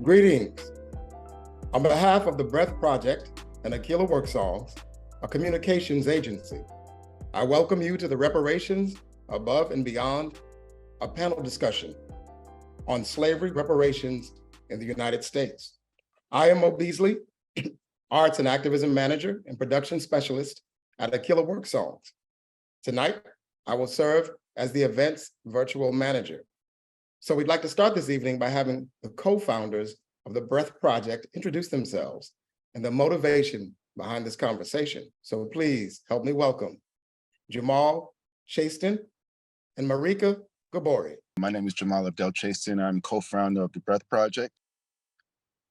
Greetings. On behalf of the Breath Project and AKILA WorkSongs, a communications agency, I welcome you to the Reparations Above and Beyond, a panel discussion on slavery reparations in the United States. I am Beasley, Arts and Activism Manager and Production Specialist at AKILA WorkSongs. Tonight, I will serve as the event's virtual manager. So we'd like to start this evening by having the co-founders of the Breath Project introduce themselves and the motivation behind this conversation. So please help me welcome Gamal, Chasten, and Marieke, Gaoubry. My name is Gamal Abdel Chasten. I'm co-founder of the Breath Project.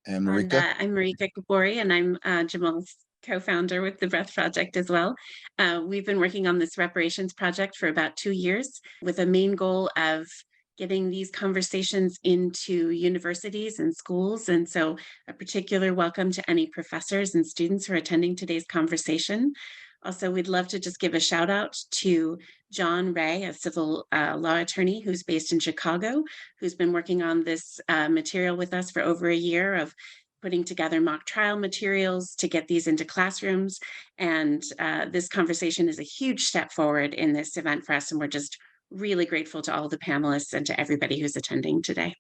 And Marieke? I'm Marieke Gaoubry, and I'm Gamal's co-founder with the Breath Project as well. We've been working on this reparations project for about 2 years with a main goal of getting these conversations into universities and schools. And so a particular welcome to any professors and students who are attending today's conversation. Also, we'd love to just give a shout out to John Ray, a civil law attorney who's based in Chicago, who's been working on this material with us for over a year of putting together mock trial materials to get these into classrooms. And this conversation is a huge step forward in this event for us. And we're just really grateful to all the panelists and to everybody who's attending today.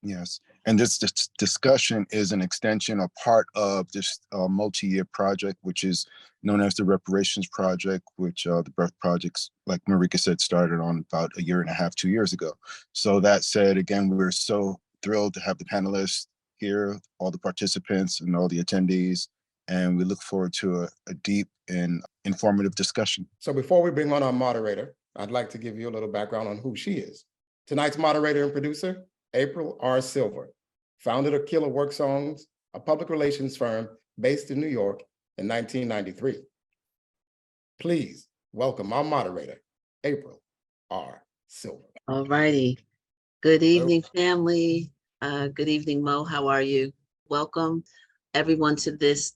Yes, and this discussion is an extension or part of this multi-year project, which is known as the Reparations Project, which the Breath Projects, like Marieke said, started on about 1.5 years, 2 years ago. So that said, again, we're so thrilled to have the panelists here, all the participants and all the attendees, and we look forward to a deep and informative discussion. So before we bring on our moderator, I'd like to give you a little background on who she is. Tonight's moderator and producer, April R. Silver, founded AKILA WorkSongs, a public relations firm based in New York in 1993. Please welcome our moderator, April R. Silver. All righty. Good evening, family. Good evening, Mo. How are you? Welcome everyone to this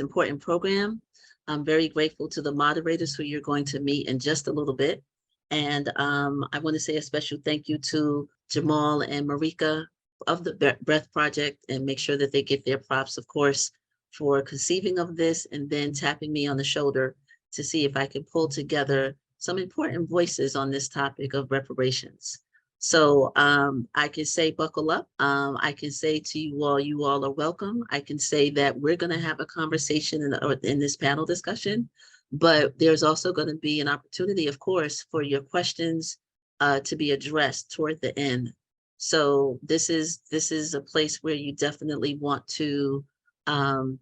important program. I'm very grateful to the moderators who you're going to meet in just a little bit. And I want to say a special thank you to Gamal and Marieke of the Breath Project, and make sure that they get their props, of course, for conceiving of this and then tapping me on the shoulder to see if I can pull together some important voices on this topic of reparations. So I can say buckle up. I can say to you all are welcome. I can say that we're going to have a conversation in this panel discussion, but there's also going to be an opportunity, of course, for your questions to be addressed toward the end. So this is a place where you definitely want to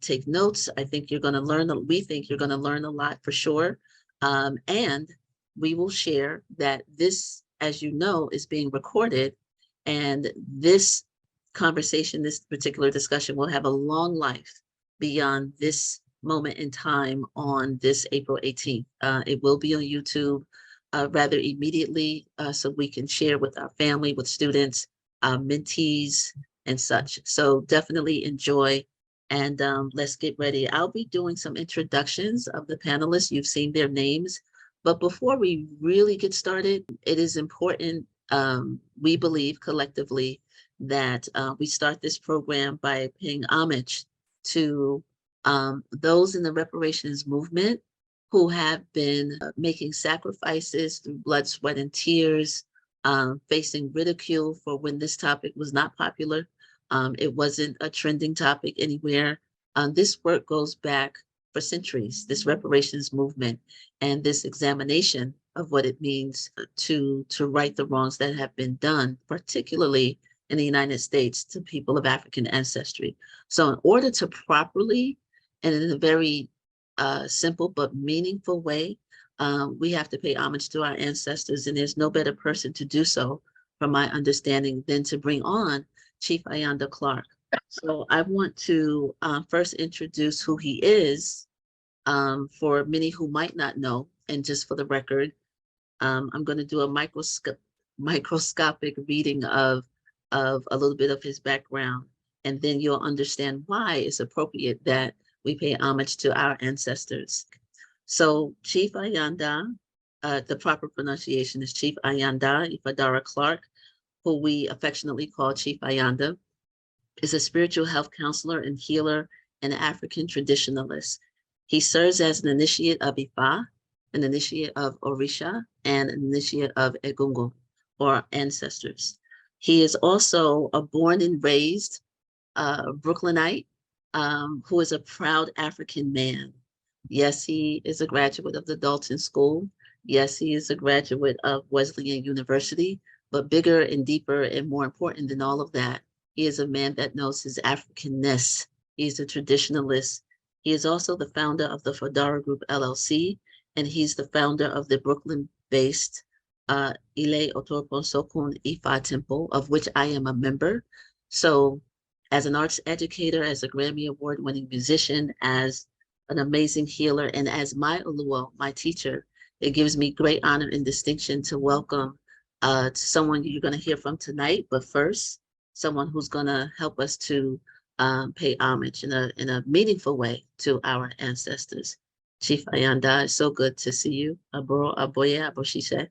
take notes. I think you're going to learn, we think you're going to learn a lot for sure. And we will share that this, as you know, is being recorded, and this conversation, this particular discussion will have a long life beyond this moment in time on this April 18th. It will be on YouTube rather immediately, so we can share with our family, with students, mentees, and such. So definitely enjoy, and let's get ready. I'll be doing some introductions of the panelists. You've seen their names. But before we really get started, it is important, we believe collectively, that we start this program by paying homage to those in the reparations movement who have been making sacrifices through blood, sweat, and tears, facing ridicule for when this topic was not popular. It wasn't a trending topic anywhere. This work goes back for centuries, this reparations movement and this examination of what it means to right the wrongs that have been done, particularly in the United States, to people of African ancestry. So in order to properly and in a very simple but meaningful way, we have to pay homage to our ancestors, and there's no better person to do so, from my understanding, than to bring on Chief Ayanda Clarke. So I want to first introduce who he is, for many who might not know, and just for the record, I'm going to do a microscopic reading of a little bit of his background, and then you'll understand why it's appropriate that we pay homage to our ancestors. So Chief Ayanda, the proper pronunciation is Chief Ayanda Ifadara Clarke, who we affectionately call Chief Ayanda, is a spiritual health counselor and healer and African traditionalist. He serves as an initiate of Ifa, an initiate of Orisha, and an initiate of Egungun, or ancestors. He is also a born and raised Brooklynite, who is a proud African man. Yes, he is a graduate of the Dalton School. Yes, he is a graduate of Wesleyan University, but bigger and deeper and more important than all of that, he is a man that knows his Africanness. He's a traditionalist. He is also the founder of the FADARA Group LLC, and he's the founder of the Brooklyn-based Ile Otorpon Sokun Ifa Temple, of which I am a member. So as an arts educator, as a Grammy Award-winning musician, as an amazing healer, and as my Oluo, my teacher, it gives me great honor and distinction to welcome to someone you're going to hear from tonight, but first, someone who's going to help us to pay homage in a meaningful way to our ancestors. Chief Ayanda, it's so good to see you. Abro Aboye Aboshishe.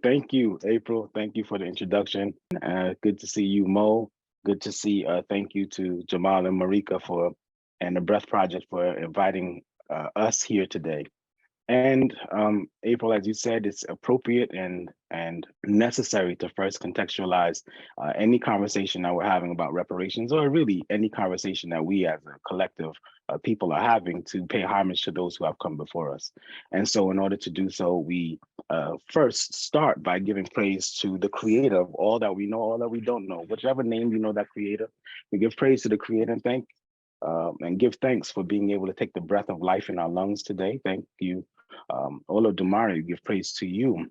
Thank you, April. Thank you for the introduction. Good to see you, Mo. Good to see. Thank you to Jamal and Marieke and the Breath Project for inviting us here today. And April, as you said, it's appropriate and necessary to first contextualize any conversation that we're having about reparations, or really any conversation that we as a collective people are having, to pay homage to those who have come before us. And so in order to do so, we first start by giving praise to the creator of all that we know, all that we don't know, whichever name you know that creator. We give praise to the creator and give thanks for being able to take the breath of life in our lungs today. Thank you. Olodumare, give praise to you.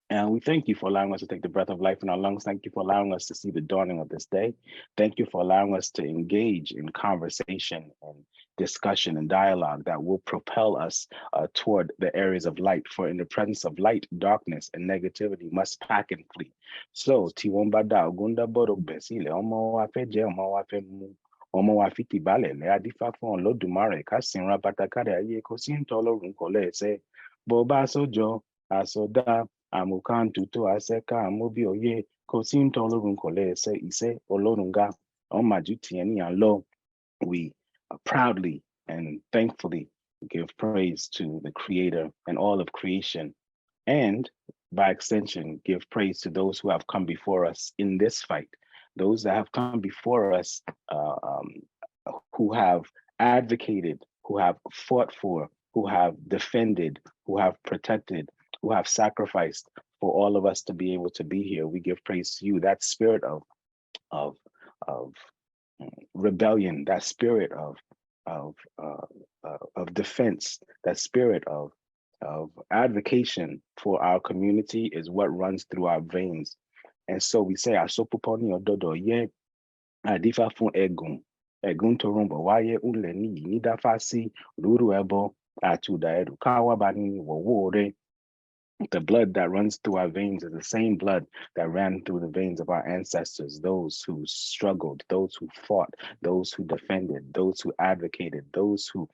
And we thank you for allowing us to take the breath of life in our lungs. Thank you for allowing us to see the dawning of this day. Thank you for allowing us to engage in conversation and discussion and dialogue that will propel us toward the areas of light. For in the presence of light, darkness and negativity must pack and flee. So, Tiwombada, Gunda Bodo Besile, Omo Wafeje, Omo Wafemu. Ọmọ wa fiti balẹ̀ lẹ́ adífá fún Olódùmarè ká sì ń ra bàtàkàrẹ̀ ayé kó sì ń tọ́ Ọlọ́run kò lẹ́sẹ̀. Bó bá sójọ àsọdá àmùkántù tó àṣẹká àmóbí òye kó sì ń tọ́ Ọlọ́run kò lẹ́sẹ̀ ìṣe Ọlọ́run ga ọmọdé tiẹ̀ níyàn lọ. We proudly and thankfully give praise to the Creator and all of creation, and by extension give praise to those who have come before us in this fight. Those that have come before us, who have advocated, who have fought for, who have defended, who have protected, who have sacrificed for all of us to be able to be here. We give praise to you. That spirit of rebellion, that spirit of defense, that spirit of advocation for our community is what runs through our veins. And so we say, Asopuponi ododo ye adifa fun egun torumbo waye ule ni dafasi ruru ebo atuda edu kawabani wawore. The blood that runs through our veins is the same blood that ran through the veins of our ancestors, those who struggled, those who fought, those who defended, those who advocated, those who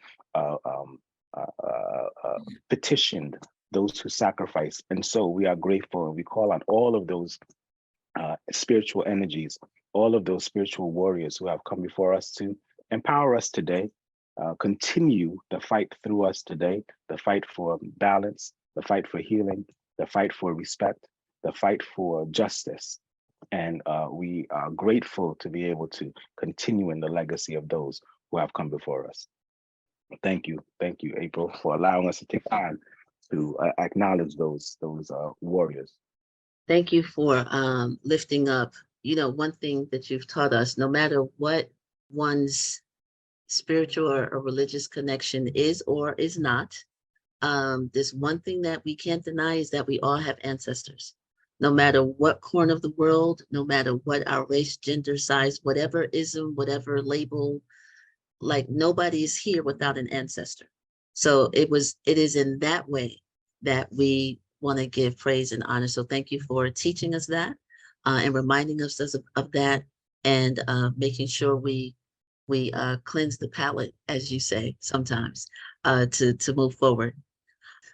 petitioned, those who sacrificed. And so we are grateful, and we call on all of those spiritual energies, all of those spiritual warriors who have come before us to empower us today, continue the fight through us today, the fight for balance, the fight for healing, the fight for respect, the fight for justice. And we are grateful to be able to continue in the legacy of those who have come before us. Thank you, April, for allowing us to take time to acknowledge those warriors. Thank you for lifting up, one thing that you've taught us, no matter what one's spiritual or religious connection is or is not, there's one thing that we can't deny is that we all have ancestors. No matter what corner of the world, no matter what our race, gender, size, whatever ism, whatever label, like nobody is here without an ancestor. So it is in that way that we want to give praise and honor. So thank you for teaching us that and reminding us of that, and making sure we cleanse the palate, as you say sometimes, to move forward.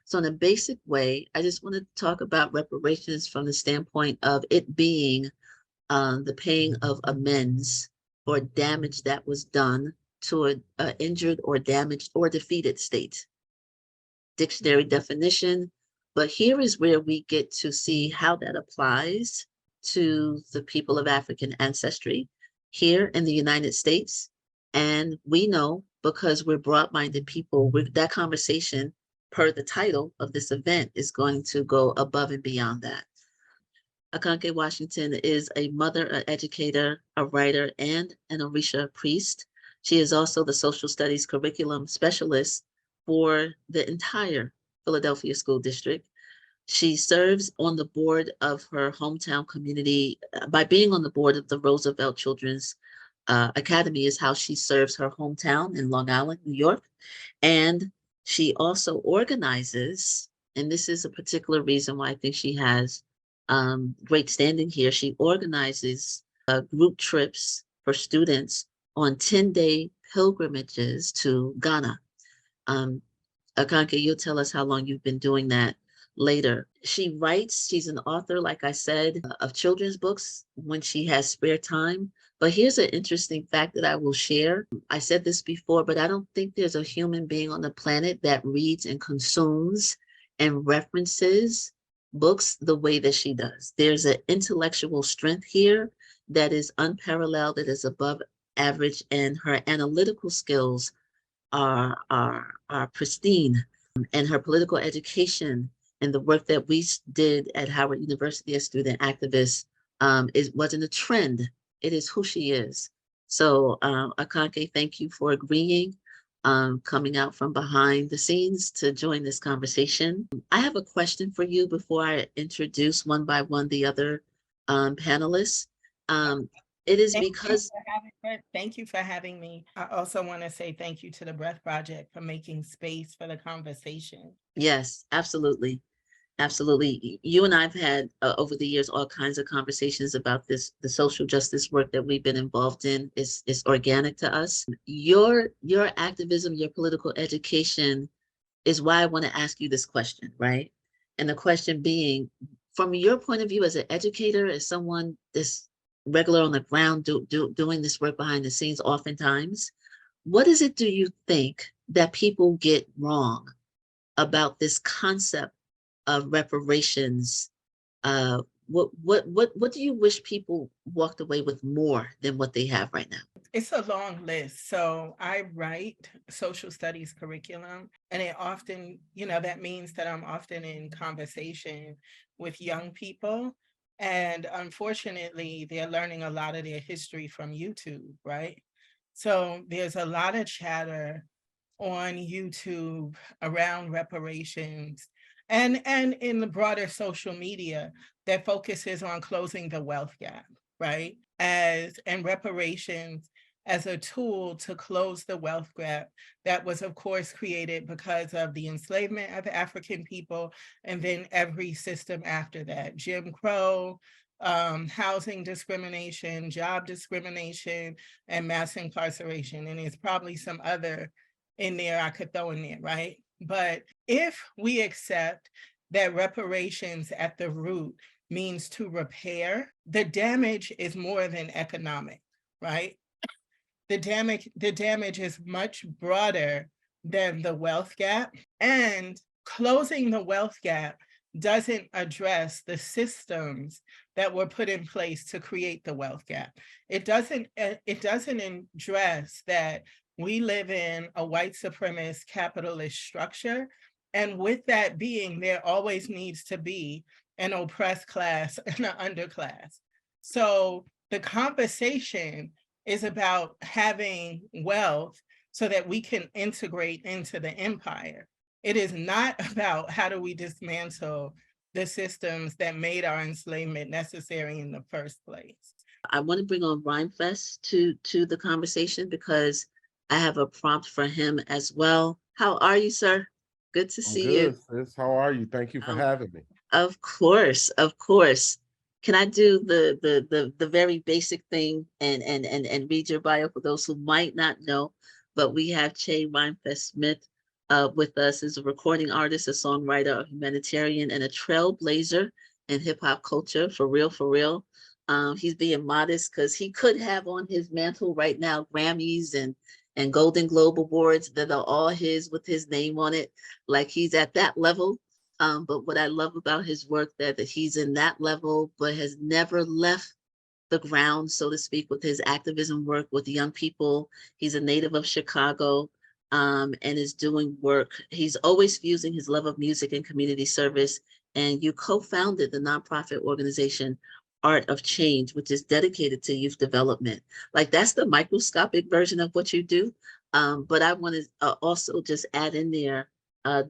So in a basic way, I just want to talk about reparations from the standpoint of it being the paying of amends or damage that was done to an injured or damaged or defeated state. Dictionary definition, but here is where we get to see how that applies to the people of African ancestry here in the United States. And we know, because we're broad-minded people, that conversation, per the title of this event, is going to go above and beyond that. Akanke Washington is a mother, an educator, a writer, and an Orisha priest. She is also the social studies curriculum specialist for the entire Philadelphia School District. She serves on the board of her hometown community. By being on the board of the Roosevelt Children's Academy is how she serves her hometown in Long Island, New York. And she also organizes, and this is a particular reason why I think she has great standing here. She organizes group trips for students on 10-day pilgrimages to Ghana. Akanke, you'll tell us how long you've been doing that later. She writes, she's an author, like I said, of children's books when she has spare time. But here's an interesting fact that I will share. I said this before, but I don't think there's a human being on the planet that reads and consumes and references books the way that she does. There's an intellectual strength here that is unparalleled, that is above average, and her analytical skills are pristine. And her political education and the work that we did at Howard University as student activists wasn't a trend. It is who she is. So Akanke, thank you for agreeing, coming out from behind the scenes to join this conversation. I have a question for you before I introduce one by one the other panelists. It is because thank you for having me. I also want to say thank you to the Breath Project for making space for the conversation. Yes, absolutely. Absolutely. You and I've had over the years all kinds of conversations about this. The social justice work that we've been involved in is organic to us. Your activism, your political education is why I want to ask you this question, right? And the question being, from your point of view as an educator, as someone that's regular on the ground doing this work behind the scenes oftentimes, what is it do you think that people get wrong about this concept of reparations? What do you wish people walked away with more than what they have right now? It's a long list. So I write social studies curriculum, and it often, that means that I'm often in conversation with young people. And unfortunately, they're learning a lot of their history from YouTube, right? So there's a lot of chatter on YouTube around reparations and in the broader social media that focuses on closing the wealth gap, right? And reparations as a tool to close the wealth gap that was, of course, created because of the enslavement of African people, and then every system after that, Jim Crow, housing discrimination, job discrimination, and mass incarceration. And there's probably some other in there I could throw in there, right? But if we accept that reparations at the root means to repair, the damage is more than economic, right? The damage is much broader than the wealth gap, and closing the wealth gap doesn't address the systems that were put in place to create the wealth gap. It doesn't address that we live in a white supremacist capitalist structure. And with that being, there always needs to be an oppressed class and an underclass. So the conversation is about having wealth so that we can integrate into the empire. It is not about how do we dismantle the systems that made our enslavement necessary in the first place. I want to bring on Rhymefest to the conversation because I have a prompt for him as well. How are you, sir? Good to see you. Sis. How are you? Thank you for having me. Of course, of course. Can I do the very basic thing and read your bio for those who might not know? But we have Che Rhymefest Smith with us as a recording artist, a songwriter, a humanitarian, and a trailblazer in hip hop culture, for real, for real. He's being modest because he could have on his mantle right now Grammys and Golden Globe Awards that are all his with his name on it, like he's at that level. But what I love about his work that he's in that level, but has never left the ground, so to speak, with his activism work with young people. He's a native of Chicago, and is doing work. He's always fusing his love of music and community service. And you co-founded the nonprofit organization Art of Change, which is dedicated to youth development. Like that's the microscopic version of what you do. But I want to also just add in there,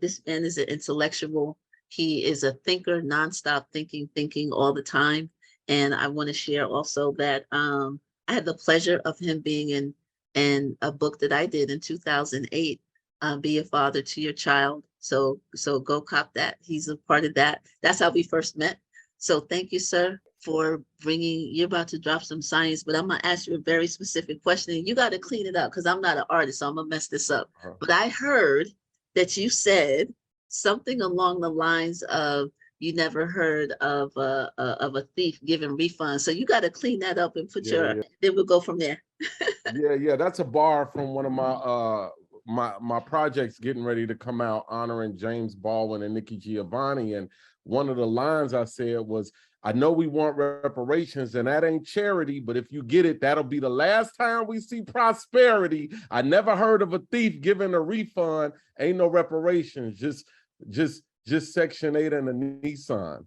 this man is an intellectual. He is a thinker, nonstop thinking all the time. And I want to share also that I had the pleasure of him being in a book that I did in 2008, Be a Father to Your Child. So go cop that. He's a part of that. That's how we first met. So thank you, sir, for bringing, you're about to drop some science, but I'm gonna ask you a very specific question. And you got to clean it up because I'm not an artist, so I'm gonna mess this up. But I heard that you said something along the lines of, you never heard of a thief giving refunds. So you got to clean that up and put then we'll go from there. Yeah, that's a bar from one of my projects getting ready to come out, honoring James Baldwin and Nikki Giovanni. And one of the lines I said was, I know we want reparations and that ain't charity, but if you get it, that'll be the last time we see prosperity. I never heard of a thief giving a refund. Ain't no reparations, just Section 8 and a Nissan.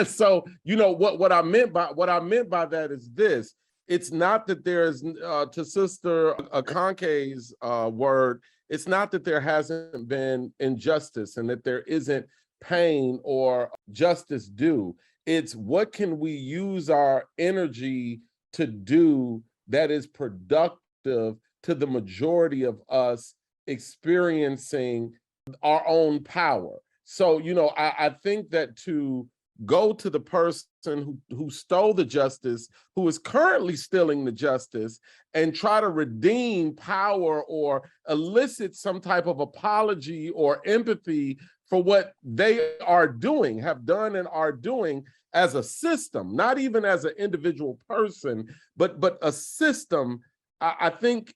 So, you know, what I meant by that is this. It's not that there's, to Sister Akanke's word, it's not that there hasn't been injustice and that there isn't pain or justice due. It's what can we use our energy to do that is productive to the majority of us experiencing our own power. So, you know, I think that to go to the person who stole the justice, who is currently stealing the justice, and try to redeem power or elicit some type of apology or empathy for what they are doing, have done and are doing as a system, not even as an individual person, but a system, I think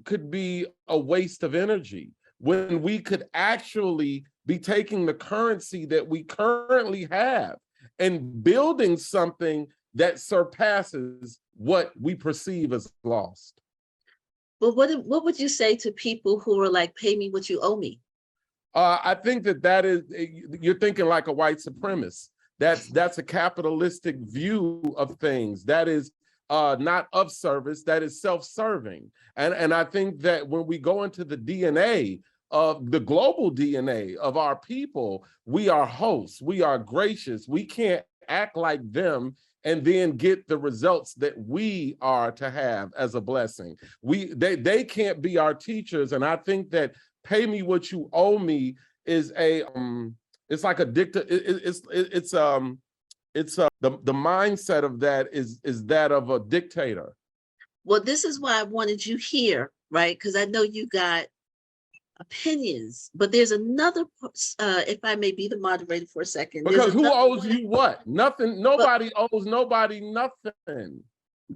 could be a waste of energy when we could actually be taking the currency that we currently have and building something that surpasses what we perceive as lost. But what would you say to people who are like, pay me what you owe me? I think that is, you're thinking like a white supremacist. That's a capitalistic view of things. That is not of service, that is self-serving. And I think that when we go into the DNA of the global DNA of our people, we are hosts, we are gracious, we can't act like them and then get the results that we are to have as a blessing. They can't be our teachers. And I think that pay me what you owe me is it's like a the mindset of that is that of a dictator. Well, this is why I wanted you here, right? Because I know you got opinions, but there's another, if I may be the moderator for a second. Because who owes you what? Nothing. Nobody owes nobody nothing.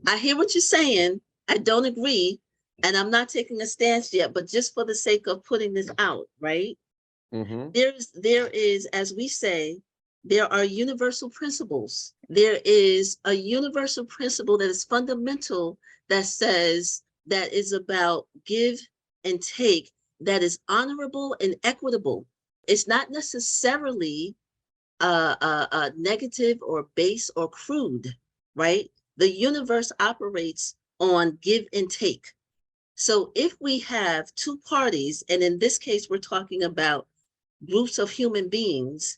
I hear what you're saying. I don't agree. And I'm not taking a stance yet, but just for the sake of putting this out, right? Mm-hmm. There is, as we say, there are universal principles. There is a universal principle that is fundamental that says that is about give and take, that is honorable and equitable. It's not necessarily negative or base or crude, right? The universe operates on give and take. So if we have two parties, and in this case, we're talking about groups of human beings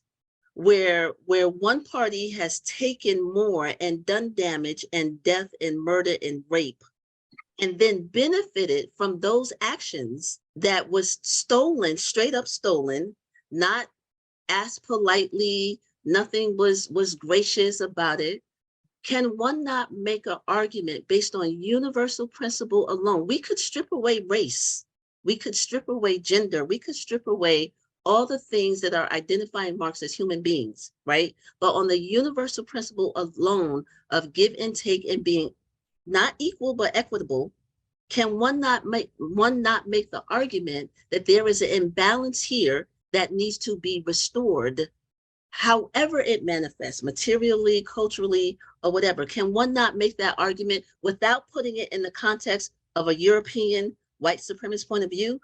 where one party has taken more and done damage and death and murder and rape, and then benefited from those actions that was stolen, straight up stolen, not asked politely, nothing was gracious about it. Can one not make an argument based on universal principle alone? We could strip away race, we could strip away gender, we could strip away all the things that are identifying marks as human beings, right? But on the universal principle alone of give and take and being not equal but equitable, can one not make the argument that there is an imbalance here that needs to be restored, however it manifests, materially, culturally, or whatever? Can one not make that argument without putting it in the context of a European white supremacist point of view?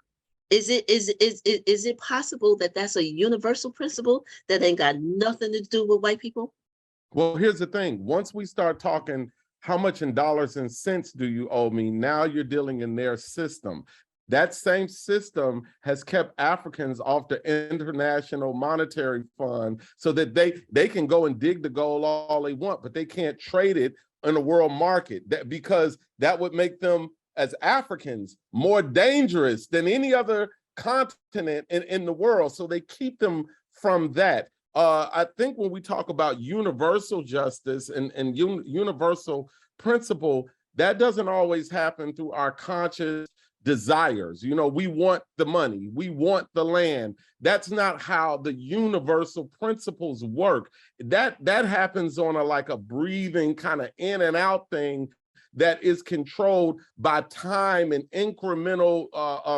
Is it possible that that's a universal principle that ain't got nothing to do with white people? Well, here's the thing. Once we start talking how much in dollars and cents do you owe me, now you're dealing in their system. That same system has kept Africans off the International Monetary Fund so that they can go and dig the gold all they want, but they can't trade it in the world market, because that would make them, as Africans, more dangerous than any other continent in the world. So they keep them from that. I think when we talk about universal justice and universal principle, that doesn't always happen through our conscious desires. You know, we want the money, we want the land. That's not how the universal principles work. That happens on a breathing kind of in and out thing that is controlled by time and incremental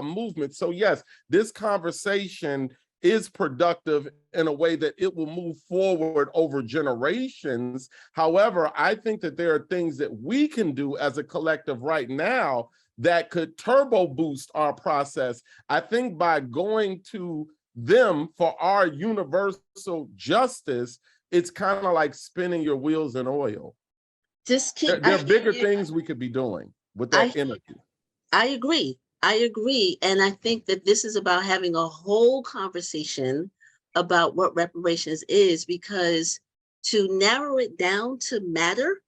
movement. So yes, this conversation is productive in a way that it will move forward over generations. However, I think that there are things that we can do as a collective right now that could turbo boost our process. I think by going to them for our universal justice, it's kind of like spinning your wheels in oil. There are bigger things we could be doing with that energy. I agree. And I think that this is about having a whole conversation about what reparations is, because to narrow it down to matter,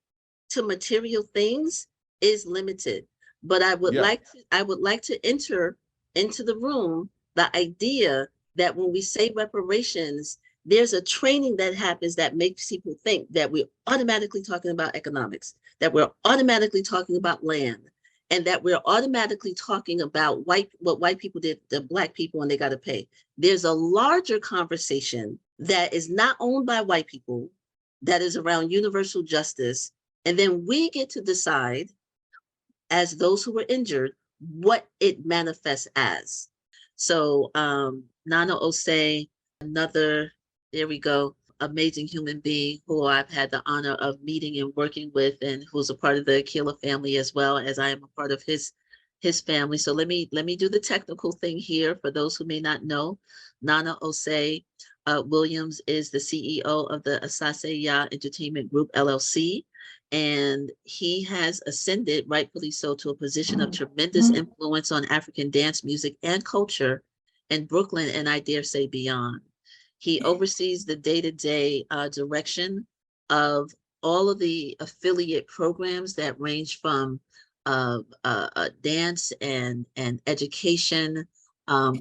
to material things, is limited. But I would like to enter into the room the idea that when we say reparations, there's a training that happens that makes people think that we're automatically talking about economics, that we're automatically talking about land, and that we're automatically talking about what white people did to Black people and they got to pay. There's a larger conversation that is not owned by white people, that is around universal justice. And then we get to decide, as those who were injured, what it manifests as. So Nana Osei, another, there we go, amazing human being who I've had the honor of meeting and working with, and who's a part of the AKILA family as well as I am a part of his family. So let me do the technical thing here for those who may not know. Nana Osei Williams is the CEO of the Asase Entertainment Group, LLC. And he has ascended, rightfully so, to a position of tremendous influence on African dance music and culture in Brooklyn, and I dare say beyond. He oversees the day-to-day direction of all of the affiliate programs that range from dance and education,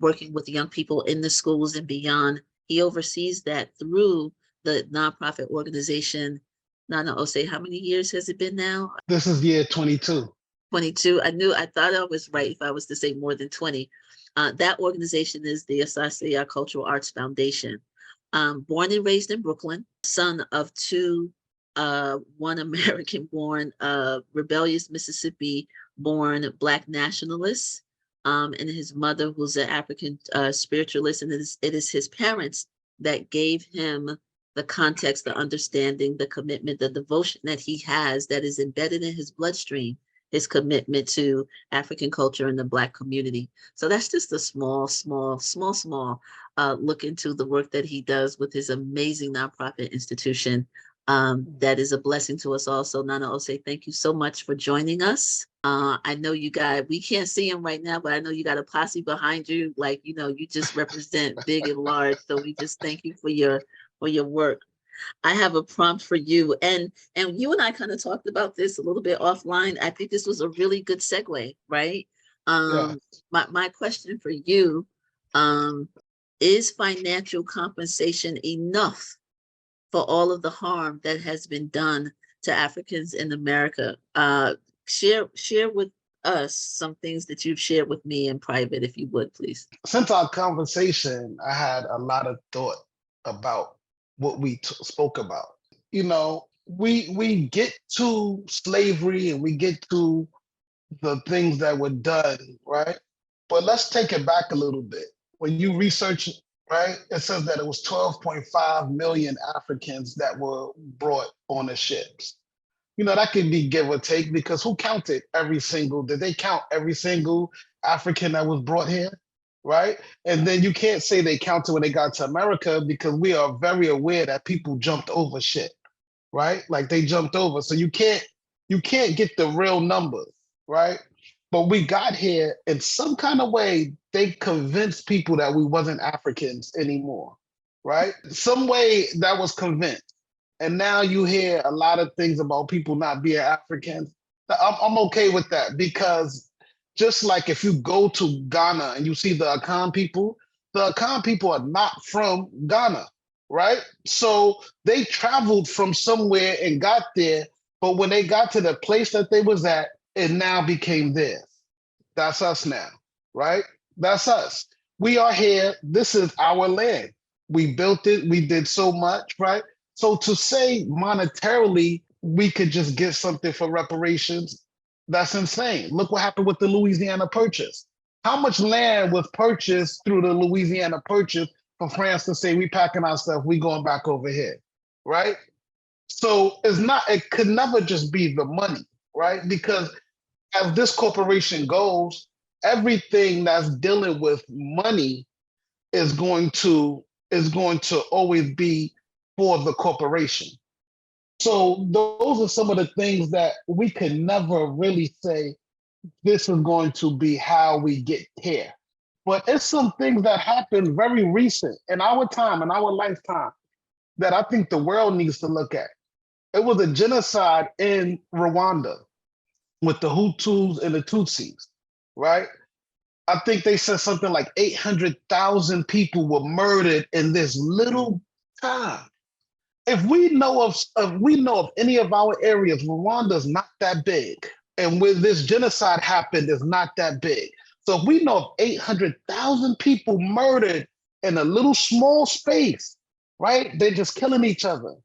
working with young people in the schools and beyond. He oversees that through the nonprofit organization. Nana Osei, how many years has it been now? This is year 22. 22. I thought I was right if I was to say more than 20. That organization is the Asase Cultural Arts Foundation. Born and raised in Brooklyn, son of two, one American-born, rebellious Mississippi-born Black nationalists, and his mother, who's an African spiritualist, and it is his parents that gave him the context, the understanding, the commitment, the devotion that he has that is embedded in his bloodstream, his commitment to African culture and the Black community. So that's just a small look into the work that he does with his amazing nonprofit institution. That is a blessing to us all. So Nana Osei, thank you so much for joining us. I know you got, we can't see him right now, but I know you got a posse behind you. Like, you know, you just represent big and large. So we just thank you for your work. I have a prompt for you, and you and I kind of talked about this a little bit offline. I think this was a really good segue, right? My question for you, is financial compensation enough for all of the harm that has been done to Africans in America? Share with us some things that you've shared with me in private, if you would, please? Since our conversation, I had a lot of thought about what we spoke about. You know, we get to slavery and we get to the things that were done, right? But let's take it back a little bit. When you research, right, it says that it was 12.5 million Africans that were brought on the ships. You know, that could be give or take, because who counted did they count every single African that was brought here, right? And then you can't say they counted when they got to America, because we are very aware that people jumped over shit, right? Like they jumped over. So you can't get the real numbers, right? But we got here in some kind of way, they convinced people that we wasn't Africans anymore, right? Some way that was convinced. And now you hear a lot of things about people not being Africans. I'm okay with that, because just like if you go to Ghana and you see the Akan people are not from Ghana, right? So they traveled from somewhere and got there, but when they got to the place that they was at, it now became theirs. That's us now, right? That's us. We are here. This is our land. We built it. We did so much, right? So to say monetarily, we could just get something for reparations, that's insane. Look what happened with the Louisiana Purchase. How much land was purchased through the Louisiana Purchase for France to say, we packing our stuff, we going back over here, right? So it could never just be the money, right? Because as this corporation goes, everything that's dealing with money is going to always be for the corporation. So those are some of the things that we can never really say, this is going to be how we get here. But it's some things that happened very recent in our time, in our lifetime, that I think the world needs to look at. It was a genocide in Rwanda with the Hutus and the Tutsis, right? I think they said something like 800,000 people were murdered in this little time. If we know of any of our areas, Rwanda's not that big. And when this genocide happened, it's not that big. So if we know of 800,000 people murdered in a little small space, right? They're just killing each other.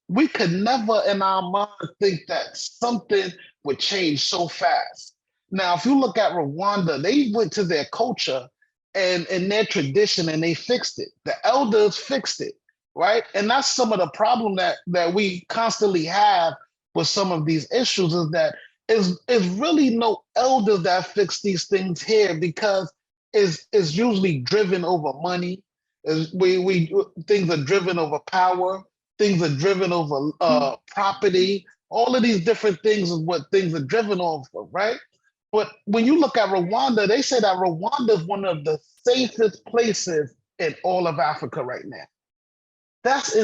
We could never in our mind think that something would change so fast. Now, if you look at Rwanda, they went to their culture and their tradition and they fixed it. The elders fixed it, right? And that's some of the problem that we constantly have with some of these issues, is that is really no elders that fix these things here, because it's usually driven over money. Things are driven over power. Things are driven over property. All of these different things is what things are driven over, right? But when you look at Rwanda, they say that Rwanda is one of the safest places in all of Africa right now. That's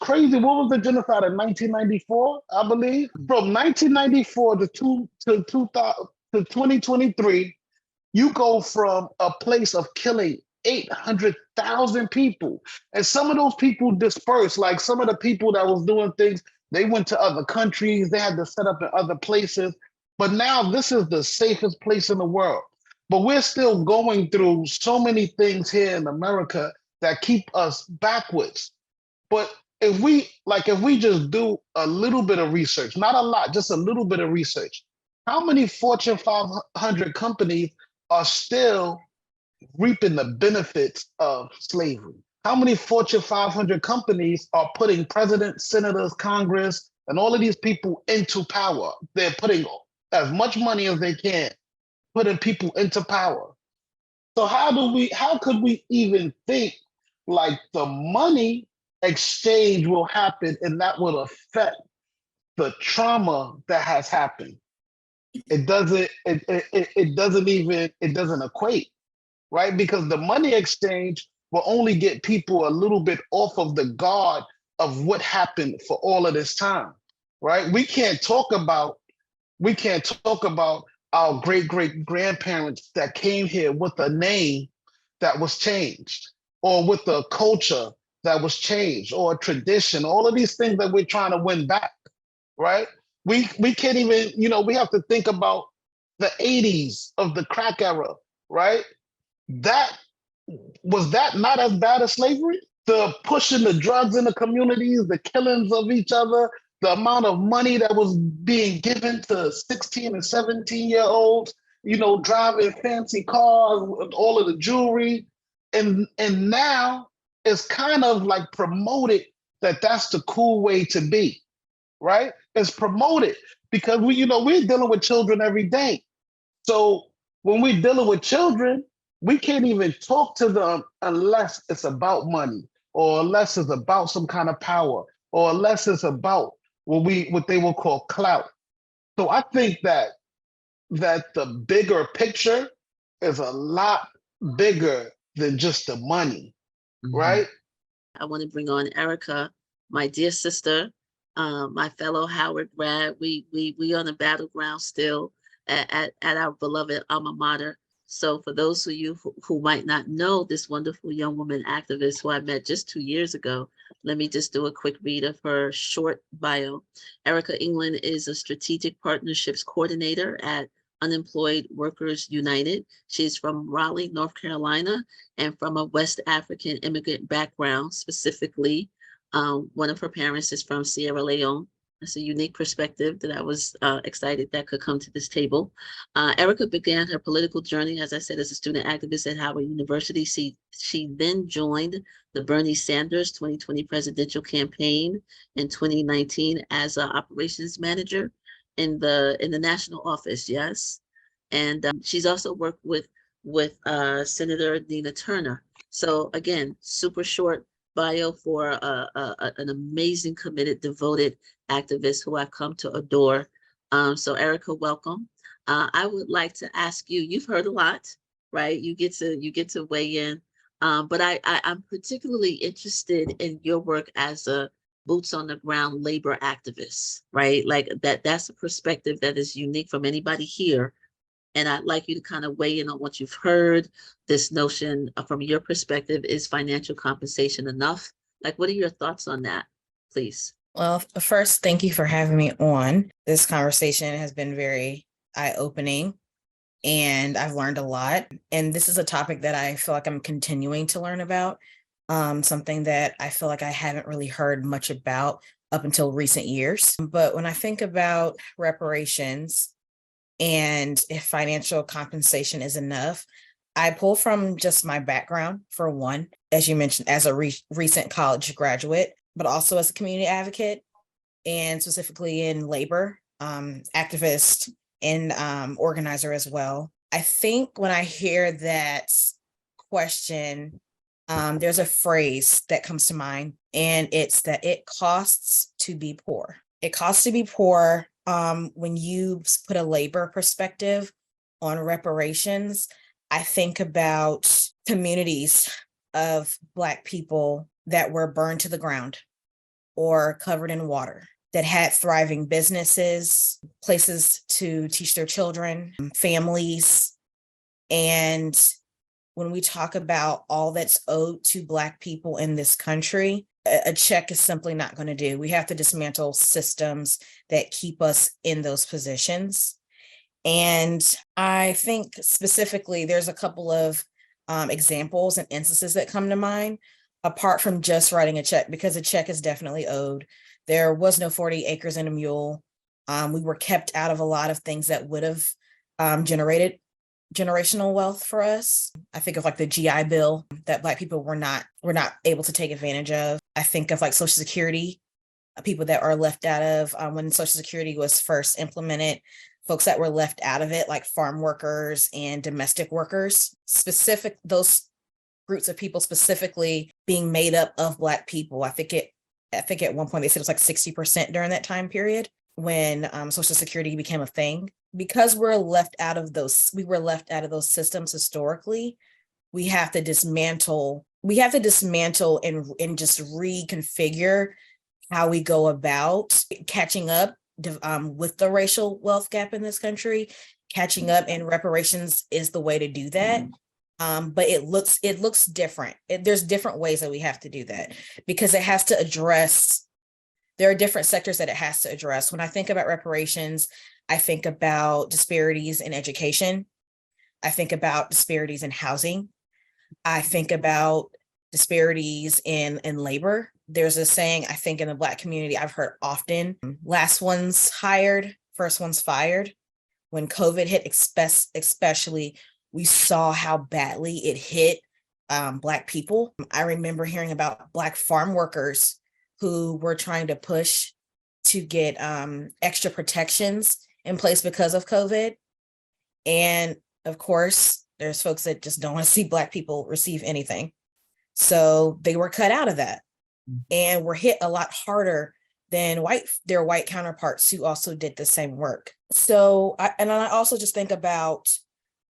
crazy. What was the genocide in 1994, I believe? From 1994 to 2023, you go from a place of killing 800,000 people. And some of those people dispersed, like some of the people that was doing things, they went to other countries, they had to set up in other places. But now this is the safest place in the world. But we're still going through so many things here in America that keep us backwards. But if we just do a little bit of research, not a lot, just a little bit of research, how many Fortune 500 companies are still reaping the benefits of slavery? How many Fortune 500 companies are putting presidents, senators, Congress, and all of these people into power? They're putting as much money as they can, putting people into power. So how could we even think like the money exchange will happen and that will affect the trauma that has happened? It doesn't equate, right? Because the money exchange will only get people a little bit off of the guard of what happened for all of this time, right? We can't talk about our great-great-grandparents that came here with a name that was changed, or with a culture that was changed, or a tradition, all of these things that we're trying to win back, right? We can't even, we have to think about the 80s of the crack era, right? That was that not as bad as slavery? The pushing the drugs in the communities, the killings of each other, the amount of money that was being given to 16 and 17-year-olds, driving fancy cars with all of the jewelry. And now it's kind of like promoted that that's the cool way to be, right? It's promoted because we're dealing with children every day. So when we're dealing with children, we can't even talk to them unless it's about money, or unless it's about some kind of power, or unless it's about what they will call clout. So I think that the bigger picture is a lot bigger than just the money, right? I want to bring on Erica, my dear sister, my fellow Howard grad. We on the battleground still at our beloved alma mater. So for those of you who might not know this wonderful young woman activist who I met just 2 years ago, let me just do a quick read of her short bio. Erica England is a strategic partnerships coordinator at Unemployed Workers United. She's from Raleigh, North Carolina, and from a West African immigrant background. Specifically, one of her parents is from Sierra Leone. That's a unique perspective that I was excited that could come to this table. Erica began her political journey, as I said, as a student activist at Howard University. She then joined the Bernie Sanders 2020 presidential campaign in 2019 as an operations manager in the national office, yes. And she's also worked with Senator Nina Turner. So again, super short bio for an amazing, committed, devoted activist who I've come to adore. So Erica, welcome. I would like to ask you, you've heard a lot, right? You get to weigh in, but I'm particularly interested in your work as a boots on the ground labor activist, right? Like that's a perspective that is unique from anybody here. And I'd like you to kind of weigh in on what you've heard, this notion from your perspective, is financial compensation enough? Like, what are your thoughts on that, please? Well, first, thank you for having me on. This conversation has been very eye-opening and I've learned a lot. And this is a topic that I feel like I'm continuing to learn about, something that I feel like I haven't really heard much about up until recent years. But when I think about reparations and if financial compensation is enough, I pull from just my background, for one, as you mentioned, as a recent college graduate, but also as a community advocate, and specifically in labor, activist and organizer as well. I think when I hear that question, there's a phrase that comes to mind, and it's that it costs to be poor. It costs to be poor. When you put a labor perspective on reparations, I think about communities of Black people that were burned to the ground or covered in water, that had thriving businesses, places to teach their children, families. And when we talk about all that's owed to Black people in this country, a check is simply not going to do. We have to dismantle systems that keep us in those positions. And I think specifically, there's a couple of examples and instances that come to mind, apart from just writing a check, because a check is definitely owed. There was no 40 acres and a mule. We were kept out of a lot of things that would have generated generational wealth for us. I think of like the GI Bill that Black people were not able to take advantage of. I think of like Social Security, people that are left out of when Social Security was first implemented, folks that were left out of it, like farm workers and domestic workers, those groups of people specifically being made up of Black people. I think at one point they said it was like 60% during that time period when Social Security became a thing. Because we were left out of those systems historically, we have to dismantle and just reconfigure how we go about catching up with the racial wealth gap in this country. Catching up in reparations is the way to do that. But it looks different. There's different ways that we have to do that, because it has to address there are different sectors that it has to address. When I think about reparations, I think about disparities in education. I think about disparities in housing. I think about disparities in labor. There's a saying, I think in the Black community, I've heard often, last one's hired, first one's fired. When COVID hit, especially, we saw how badly it hit Black people. I remember hearing about Black farm workers who were trying to push to get extra protections in place because of COVID. And of course, there's folks that just don't want to see Black people receive anything. So they were cut out of that and were hit a lot harder than their white counterparts who also did the same work. So, I also just think about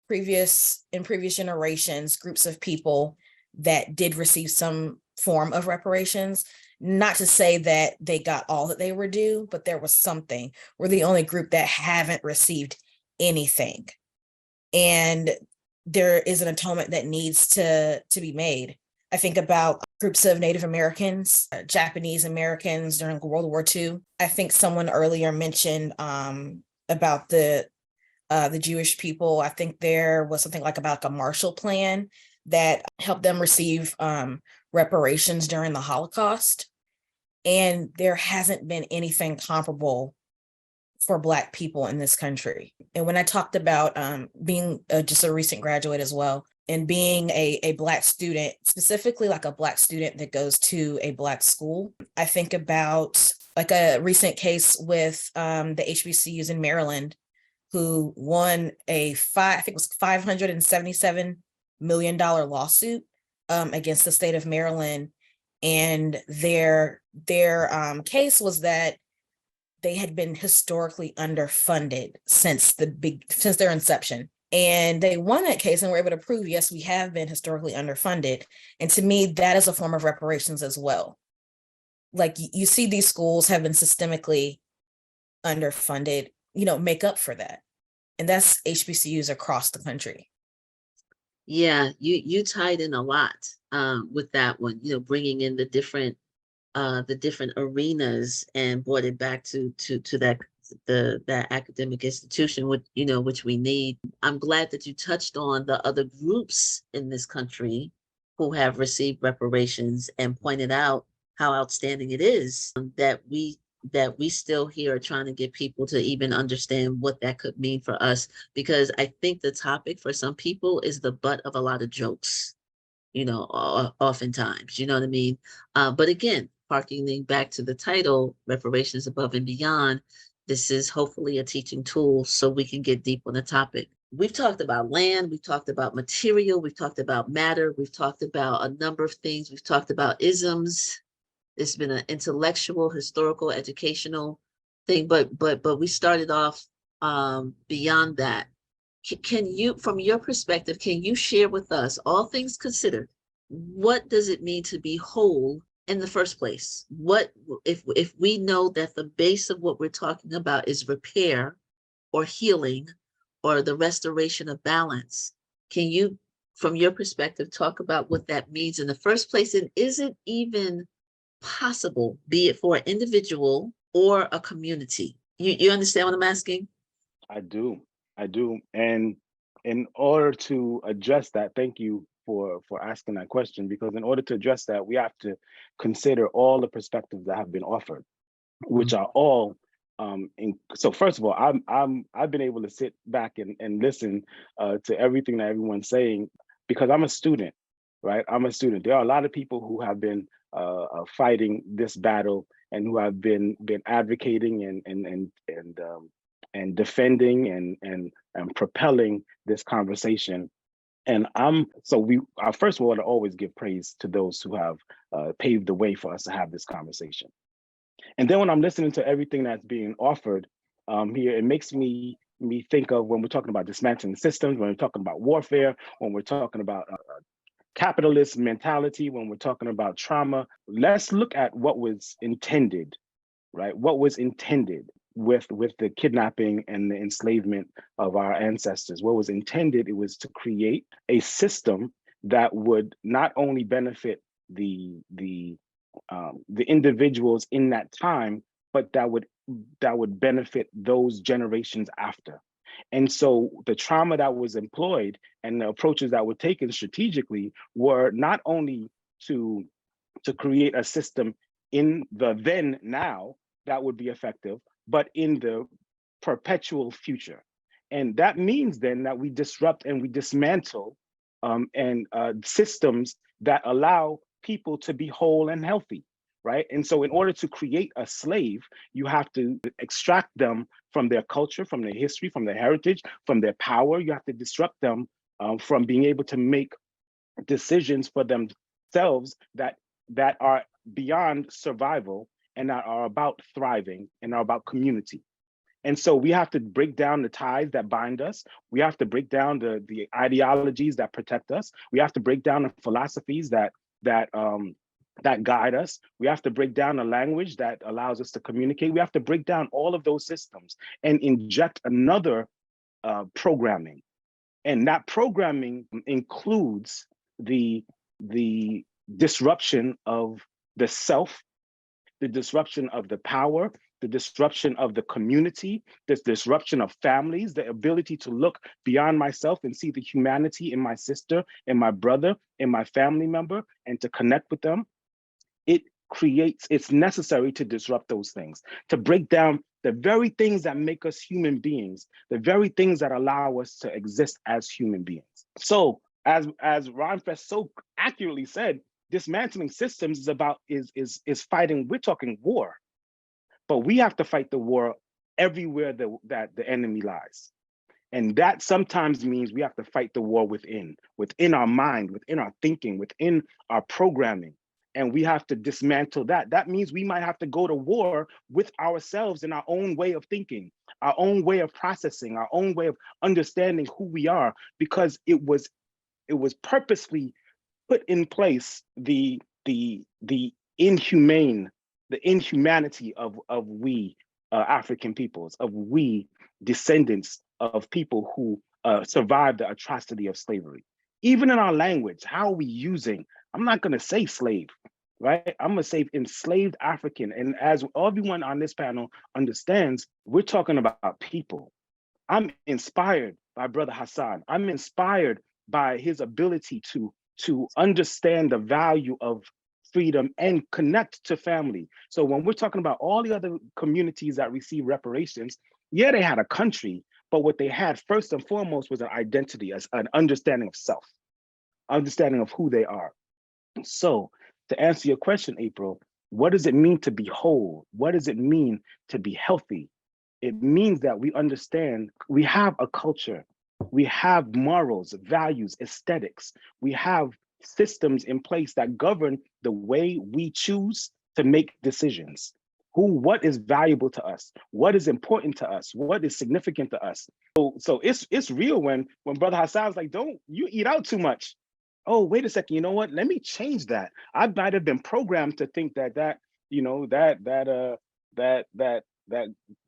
previous generations, groups of people that did receive some form of reparations. Not to say that they got all that they were due, but there was something. We're the only group that haven't received anything. And there is an atonement that needs to be made. I think about groups of Native Americans, Japanese Americans during World War II. I think someone earlier mentioned about the Jewish people. I think there was something like about a Marshall Plan that helped them receive reparations during the Holocaust. And there hasn't been anything comparable for Black people in this country. And when I talked about being just a recent graduate as well, and being a Black student, specifically like a Black student that goes to a Black school, I think about like a recent case with the HBCUs in Maryland, who won I think it was $577 million lawsuit against the state of Maryland. And their case was that they had been historically underfunded since their inception. And they won that case and were able to prove, yes, we have been historically underfunded. And to me, that is a form of reparations as well. Like you see these schools have been systemically underfunded, make up for that. And that's HBCUs across the country. Yeah, you tied in a lot with that one, bringing in the different arenas and brought it back to that academic institution, which we need. I'm glad that you touched on the other groups in this country who have received reparations and pointed out how outstanding it is that we still here are trying to get people to even understand what that could mean for us, because I think the topic for some people is the butt of a lot of jokes, oftentimes, you know what I mean? But again, harkening back to the title, Reparations Above and Beyond, this is hopefully a teaching tool so we can get deep on the topic. We've talked about land, we've talked about material, we've talked about matter, we've talked about a number of things, we've talked about isms. It's been an intellectual, historical, educational thing, but we started off beyond that. Can you, from your perspective, can you share with us, all things considered, what does it mean to be whole in the first place? What if we know that the base of what we're talking about is repair or healing or the restoration of balance? Can you, from your perspective, talk about what that means in the first place? And is it even possible, be it for an individual or a community? You understand what I'm asking? I do. And in order to address that, thank you for asking that question, because in order to address that, we have to consider all the perspectives that have been offered, which are all so first of all, I've been able to sit back and listen to everything that everyone's saying, because I'm a student, right? I'm a student. There are a lot of people who have been fighting this battle and who have been advocating and defending and propelling this conversation. And I first want to always give praise to those who have paved the way for us to have this conversation. And then when I'm listening to everything that's being offered here, it makes me think of when we're talking about dismantling systems, when we're talking about warfare, when we're talking about capitalist mentality, when we're talking about trauma. Let's look at what was intended, right? What was intended with the kidnapping and the enslavement of our ancestors. What was intended, it was to create a system that would not only benefit the the individuals in that time, but that would benefit those generations after. And so the trauma that was employed and the approaches that were taken strategically were not only to create a system in the then now that would be effective, but in the perpetual future. And that means then that we disrupt and we dismantle systems that allow people to be whole and healthy, right? And so in order to create a slave, you have to extract them from their culture, from their history, from their heritage, from their power. You have to disrupt them from being able to make decisions for themselves that are beyond survival and that are about thriving and are about community. And so we have to break down the ties that bind us. We have to break down the ideologies that protect us. We have to break down the philosophies that guide us. We have to break down the language that allows us to communicate. We have to break down all of those systems and inject another programming. And that programming includes the disruption of the self, the disruption of the power, the disruption of the community, the disruption of families, the ability to look beyond myself and see the humanity in my sister, in my brother, in my family member, and to connect with them. It's necessary to disrupt those things, to break down the very things that make us human beings, the very things that allow us to exist as human beings. So as Ronfest so accurately said, dismantling systems is fighting, we're talking war, but we have to fight the war everywhere that the enemy lies. And that sometimes means we have to fight the war within our mind, within our thinking, within our programming. And we have to dismantle that. That means we might have to go to war with ourselves in our own way of thinking, our own way of processing, our own way of understanding who we are, because it was purposely put in place the inhumanity of we African peoples, of we descendants of people who survived the atrocity of slavery. Even in our language, how are we using? I'm not going to say slave, right? I'm going to say enslaved African. And as everyone on this panel understands, we're talking about people. I'm inspired by Brother Hassan. I'm inspired by his ability to understand the value of freedom and connect to family. So when we're talking about all the other communities that receive reparations, yeah, they had a country, but what they had first and foremost was an identity, as an understanding of self, understanding of who they are. So to answer your question, April, what does it mean to be whole? What does it mean to be healthy? It means that we understand we have a culture, we have morals, values, aesthetics, we have systems in place that govern the way we choose to make decisions. What is valuable to us? What is important to us? What is significant to us? So it's real when Brother Hassan's like, don't you eat out too much. Oh, wait a second, you know what? Let me change that. I might have been programmed to think that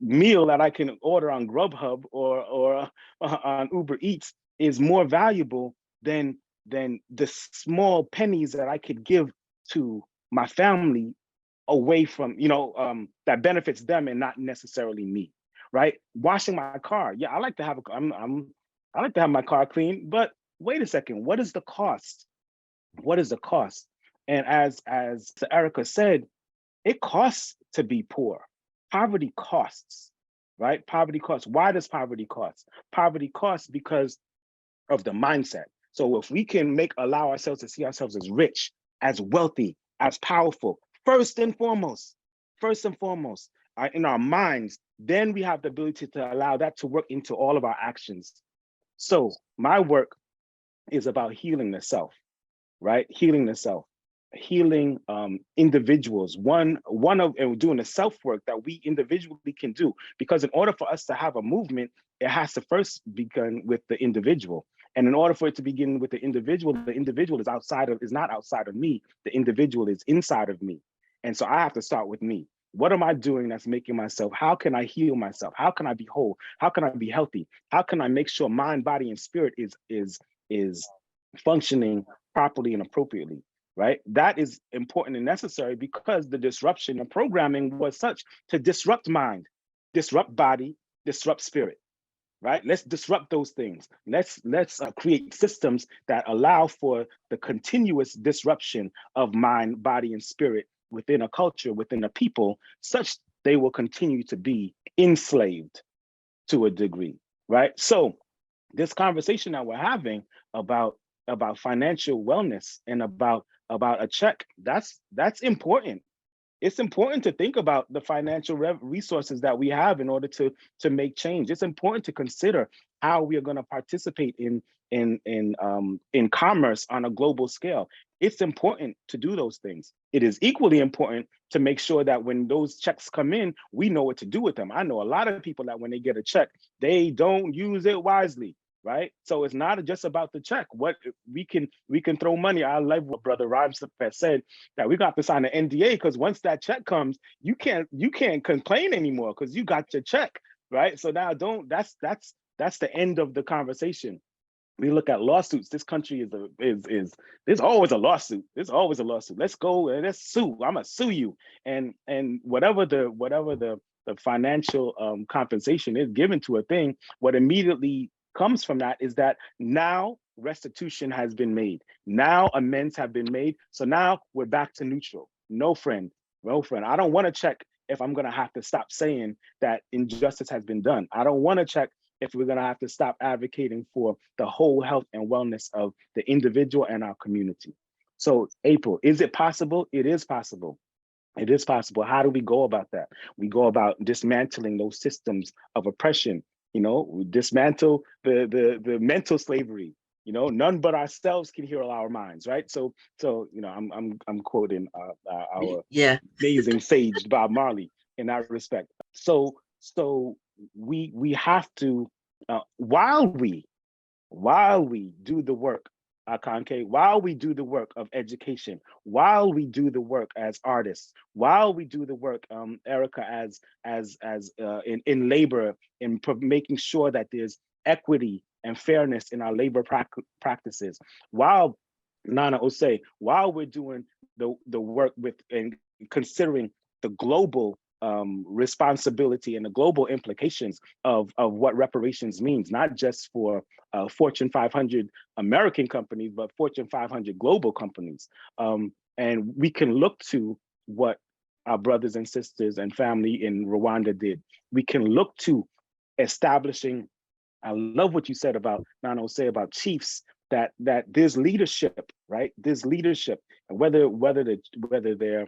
meal that I can order on Grubhub or on Uber Eats is more valuable than the small pennies that I could give to my family away from, that benefits them and not necessarily me, right? Washing my car. Yeah, I like to have I like to have my car clean, but wait a second, what is the cost? What is the cost? And as Erica said, it costs to be poor. Poverty costs, right? Poverty costs. Why does poverty cost? Poverty costs because of the mindset. So if we can allow ourselves to see ourselves as rich, as wealthy, as powerful, first and foremost, in our minds, then we have the ability to allow that to work into all of our actions. So my work is about healing the self, right? Healing the self, healing individuals. One of doing the self work that we individually can do, because in order for us to have a movement, it has to first begin with the individual. And in order for it to begin with the individual is not outside of me. The individual is inside of me. And so I have to start with me. What am I doing that's making myself? How can I heal myself? How can I be whole? How can I be healthy? How can I make sure mind, body, and spirit is functioning properly and appropriately? right? That is important and necessary because the disruption of programming was such to disrupt mind, disrupt body, disrupt spirit, right? Let's disrupt those things. Let's create systems that allow for the continuous disruption of mind, body, and spirit within a culture, within a people, such they will continue to be enslaved to a degree, right? So this conversation that we're having about financial wellness and about a check, that's important. It's important to think about the financial resources that we have in order to make change. It's important to consider how we are going to participate in commerce on a global scale. It's important to do those things. It is equally important to make sure that when those checks come in, we know what to do with them. I know a lot of people that when they get a check, they don't use it wisely. Right, so it's not just about the check. What we can throw money. I love what Brother Rhymes said, that we got to sign an NDA because once that check comes, you can't complain anymore because you got your check, right? So now that's the end of the conversation. We look at lawsuits. This country is there's always a lawsuit. There's always a lawsuit. Let's go and let's sue. I'm gonna sue you, and whatever the financial compensation is given to a thing, what immediately comes from that is that now restitution has been made. Now amends have been made. So now we're back to neutral. No friend. I don't want to check if I'm going to have to stop saying that injustice has been done. I don't want to check if we're going to have to stop advocating for the whole health and wellness of the individual and our community. So April, is it possible? It is possible. It is possible. How do we go about that? We go about dismantling those systems of oppression. We dismantle the mental slavery. None but ourselves can heal our minds, right? So I'm quoting our amazing sage Bob Marley in that respect. So we have to while we do the work, Akanke, while we do the work of education, while we do the work as artists, while we do the work, Erica, as in labor, in making sure that there's equity and fairness in our labor practices, while Nana Osei, while we're doing the work with and considering the global responsibility and the global implications of what reparations means, not just for Fortune 500 American companies, but Fortune 500 global companies. And we can look to what our brothers and sisters and family in Rwanda did. We can look to establishing, I love what you said about Nana Osei, about chiefs, that there's leadership, right? There's leadership, and whether they're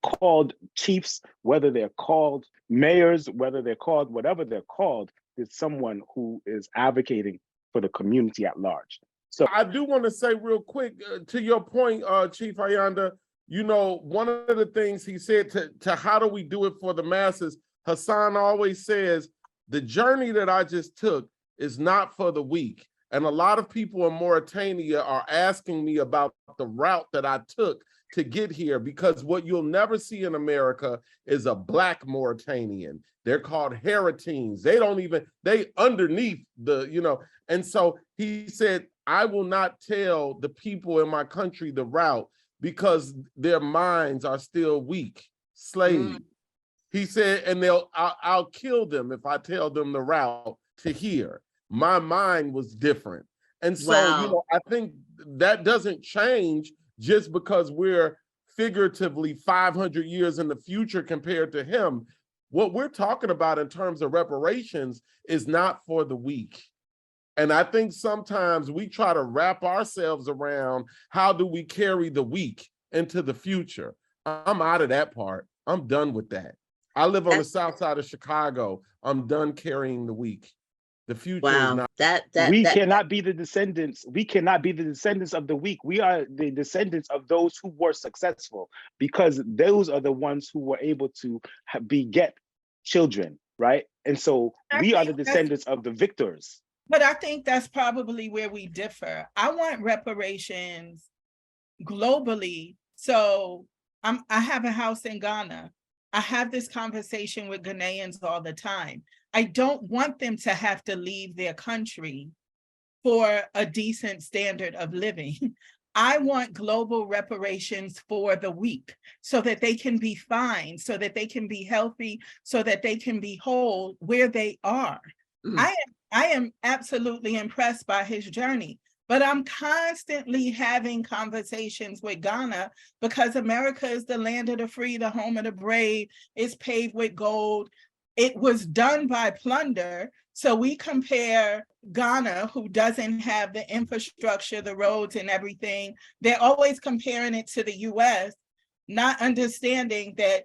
called chiefs, whether they're called mayors, whether they're called whatever they're called, there's someone who is advocating for the community at large. So I do want to say real quick to your point, Chief Ayanda. One of the things he said to how do we do it for the masses? Hassan always says the journey that I just took is not for the weak. And a lot of people in Mauritania are asking me about the route that I took to get here, because what you'll never see in America is a Black Mauritanian. They're called Haratines. They underneath the, and so he said, I will not tell the people in my country the route because their minds are still weak, slave. He said, and I'll kill them if I tell them the route to here. My mind was different. And so, I think that doesn't change just because we're figuratively 500 years in the future compared to him. What we're talking about in terms of reparations is not for the weak. And I think sometimes we try to wrap ourselves around how do we carry the weak into the future. I'm out of that part. I'm done with that. I live on the south side of Chicago. I'm done carrying the weak. The future is not. We cannot be the descendants. We cannot be the descendants of the weak. We are the descendants of those who were successful, because those are the ones who were able to beget children, right? And so we are the descendants of the victors. But I think that's probably where we differ. I want reparations globally. So I have a house in Ghana. I have this conversation with Ghanaians all the time. I don't want them to have to leave their country for a decent standard of living. I want global reparations for the weak so that they can be fine, so that they can be healthy, so that they can be whole where they are. I am absolutely impressed by his journey, but I'm constantly having conversations with Ghana because America is the land of the free, the home of the brave, it's paved with gold. It was done by plunder. So we compare Ghana, who doesn't have the infrastructure, the roads and everything. They're always comparing it to the US, not understanding that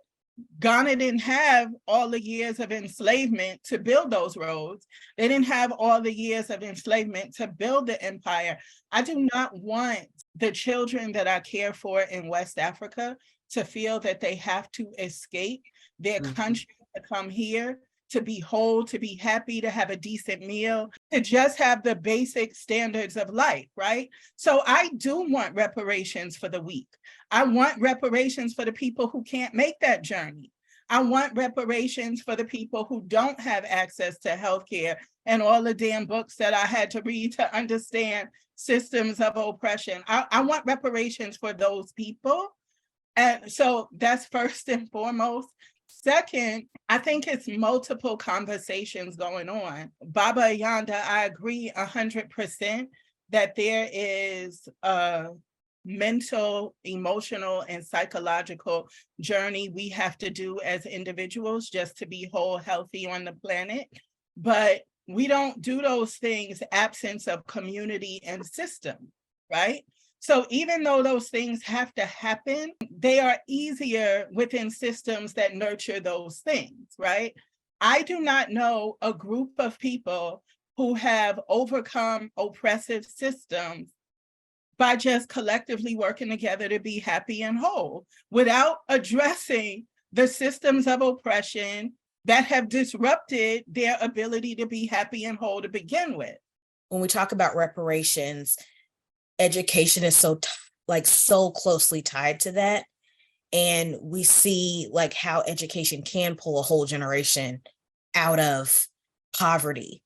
Ghana didn't have all the years of enslavement to build those roads. They didn't have all the years of enslavement to build the empire. I do not want the children that I care for in West Africa to feel that they have to escape their country to come here, to be whole, to be happy, to have a decent meal, to just have the basic standards of life, right? So I do want reparations for the weak. I want reparations for the people who can't make that journey. I want reparations for the people who don't have access to healthcare and all the damn books that I had to read to understand systems of oppression. I want reparations for those people. And so that's first and foremost. Second, I think it's multiple conversations going on. Baba Ayanda, I agree 100% that there is a mental, emotional, and psychological journey we have to do as individuals just to be whole, healthy on the planet. But we don't do those things absence of community and system, right? So even though those things have to happen, they are easier within systems that nurture those things, right? I do not know a group of people who have overcome oppressive systems by just collectively working together to be happy and whole without addressing the systems of oppression that have disrupted their ability to be happy and whole to begin with. When we talk about reparations, education is so closely tied to that. And we see like how education can pull a whole generation out of poverty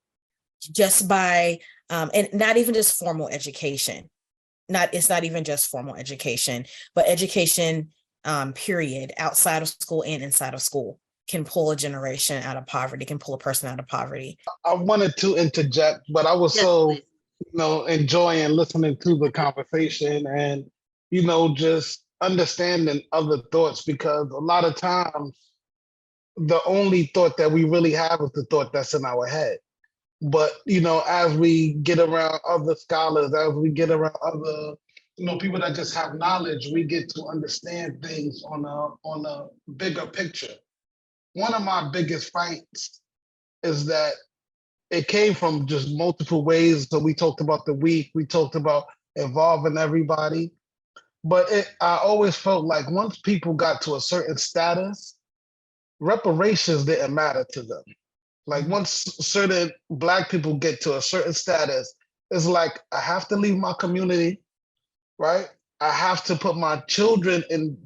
just by, and not even just formal education. It's not even just formal education, but education, period, outside of school and inside of school can pull a generation out of poverty, can pull a person out of poverty. I wanted to interject, but I was Please. enjoying listening to the conversation and, just understanding other thoughts, because a lot of times the only thought that we really have is the thought that's in our head. But, as we get around other scholars, as we get around other, people that just have knowledge, we get to understand things on a bigger picture. One of my biggest fights is that it came from just multiple ways. So we talked about the weak, we talked about involving everybody. But I always felt like once people got to a certain status, reparations didn't matter to them. Like once certain Black people get to a certain status, it's like, I have to leave my community, right? I have to put my children in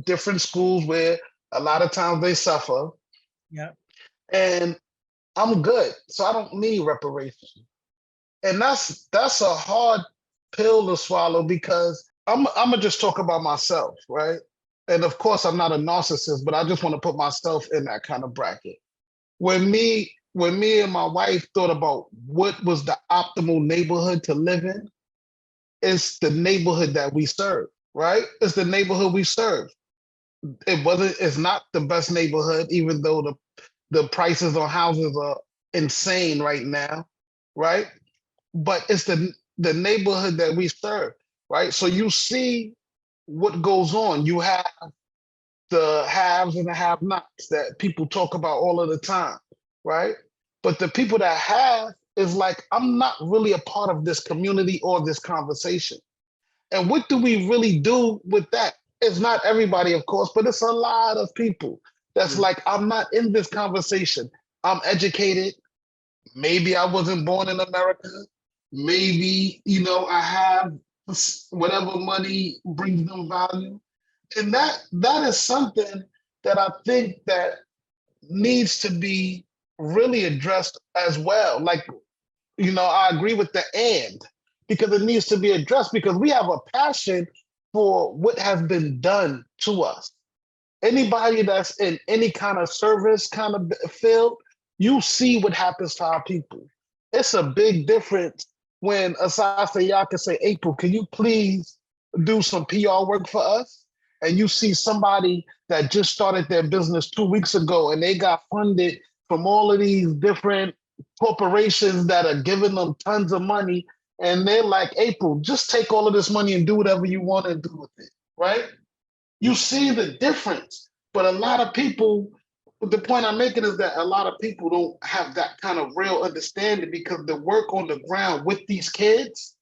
different schools where a lot of times they suffer. Yeah. And I'm good, so I don't need reparations. And that's a hard pill to swallow, because I'm gonna just talk about myself, right? And of course, I'm not a narcissist, but I just want to put myself in that kind of bracket. When me and my wife thought about what was the optimal neighborhood to live in, it's the neighborhood that we serve, right? It's the neighborhood we serve. It's not the best neighborhood, even though the prices on houses are insane right now, right? But it's the neighborhood that we serve, right? So you see what goes on. You have the haves and the have-nots that people talk about all of the time, right? But the people that have is like, I'm not really a part of this community or this conversation. And what do we really do with that? It's not everybody, of course, but it's a lot of people that's like, I'm not in this conversation. I'm educated. Maybe I wasn't born in America. Maybe, I have whatever money brings them value. And that is something that I think that needs to be really addressed as well. Like, I agree with the and. because it needs to be addressed, because we have a passion for what has been done to us. Anybody that's in any kind of service kind of field, you see what happens to our people. It's a big difference when Asase y'all can say, April, can you please do some PR work for us? And you see somebody that just started their business 2 weeks ago and they got funded from all of these different corporations that are giving them tons of money. And they're like, April, just take all of this money and do whatever you want to do with it, right? You see the difference. But a lot of people, the point I'm making is that a lot of people don't have that kind of real understanding, because the work on the ground with these kids,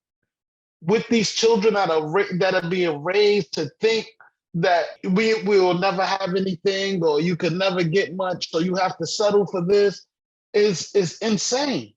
with these children that are being raised to think that we will never have anything, or you could never get much, so you have to settle for this, is insane.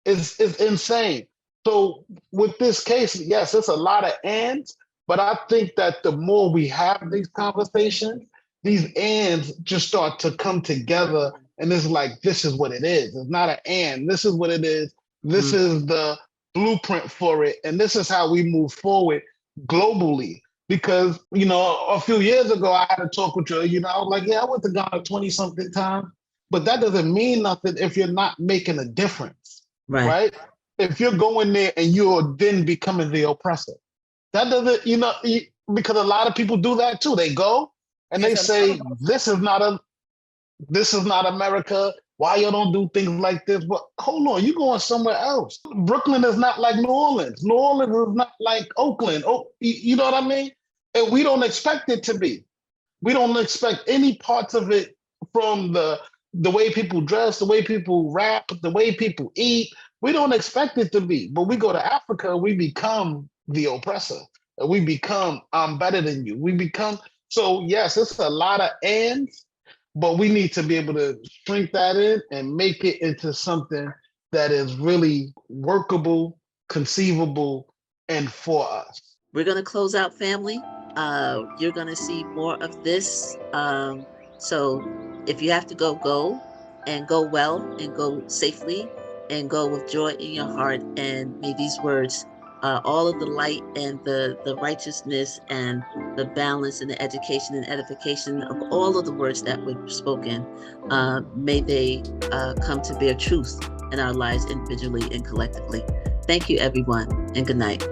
It's insane. So with this case, yes, it's a lot of ands, but I think that the more we have these conversations, these ands just start to come together, and it's like, this is what it is. It's not an and, this is what it is. This is the blueprint for it, and this is how we move forward globally. Because, you know, a few years ago, I had a talk with you, you know, I was like, yeah, I went to Ghana 20-something times, but that doesn't mean nothing if you're not making a difference, right? If you're going there and you're then becoming the oppressor, that doesn't, you know, because a lot of people do that too. They go and they say, this is not America. Why you don't do things like this? But hold on, you're going somewhere else. Brooklyn is not like New Orleans. New Orleans is not like Oakland. Oh, you know what I mean? And we don't expect it to be. We don't expect any parts of it, from the way people dress, the way people rap, the way people eat. We don't expect it to be. But we go to Africa, we become the oppressor. And we become, I'm better than you. We become, so yes, it's a lot of ands, but we need to be able to shrink that in and make it into something that is really workable, conceivable, and for us. We're going to close out, family. You're going to see more of this. So if you have to go, go, and go well, and go safely, and go with joy in your heart. And may these words, all of the light and the righteousness and the balance and the education and edification of all of the words that were spoken, may they come to bear truth in our lives individually and collectively. Thank you, everyone, and good night.